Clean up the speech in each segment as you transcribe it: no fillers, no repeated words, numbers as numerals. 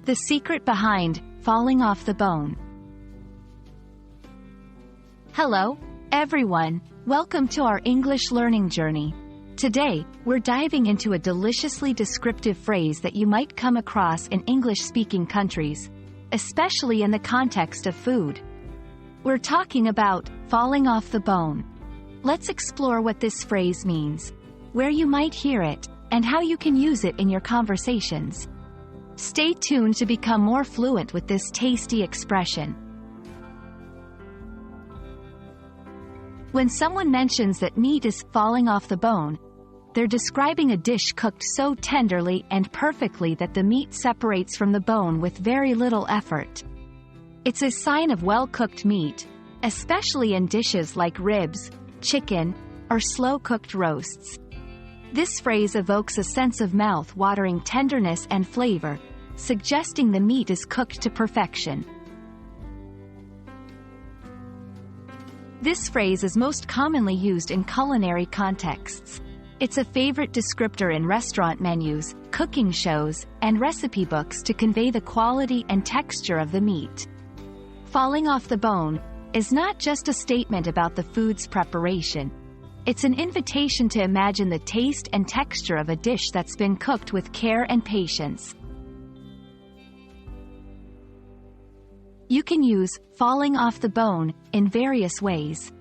The secret behind falling off the bone. Hello, everyone. Welcome to our English learning journey. Today, we're diving into a deliciously descriptive phrase that you might come across in English-speaking countries, especially in the context of food. We're talking about falling off the bone. Let's explore what this phrase means, where you might hear it, and how you can use it in your conversations. Stay tuned to become more fluent with this tasty expression. When someone mentions that meat is falling off the bone, they're describing a dish cooked so tenderly and perfectly that the meat separates from the bone with very little effort. It's a sign of well-cooked meat, especially in dishes like ribs, chicken, or slow-cooked roasts. This phrase evokes a sense of mouth-watering tenderness and flavor, suggesting the meat is cooked to perfection. This phrase is most commonly used in culinary contexts. It's a favorite descriptor in restaurant menus, cooking shows, and recipe books to convey the quality and texture of the meat. Falling off the bone is not just a statement about the food's preparation. It's an invitation to imagine the taste and texture of a dish that's been cooked with care and patience. You can use falling off the bone in various ways.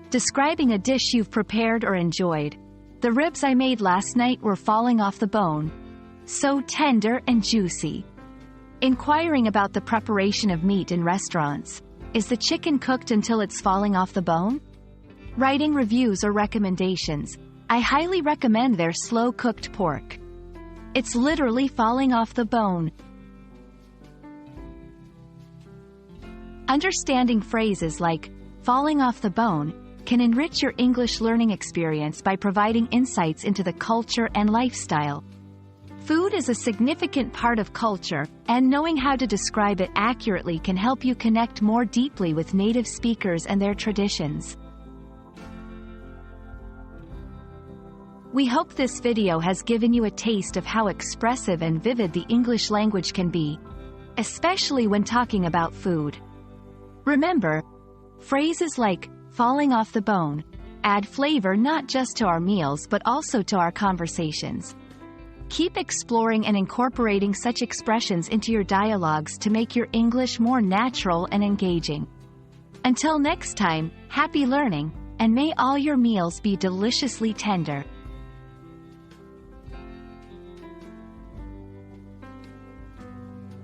Describing a dish you've prepared or enjoyed. The ribs I made last night were falling off the bone. So tender and juicy. Inquiring about the preparation of meat in restaurants. Is the chicken cooked until it's falling off the bone? Writing reviews or recommendations. I highly recommend their slow-cooked pork. It's literally falling off the bone. Understanding phrases like falling off the bone can enrich your English learning experience by providing insights into the culture and lifestyle. Food is a significant part of culture, and knowing how to describe it accurately can help you connect more deeply with native speakers and their traditions. We hope this video has given you a taste of how expressive and vivid the English language can be, especially when talking about food. Remember, phrases like falling off the bone add flavor not just to our meals but also to our conversations. Keep exploring and incorporating such expressions into your dialogues to make your English more natural and engaging. Until next time, happy learning, and may all your meals be deliciously tender.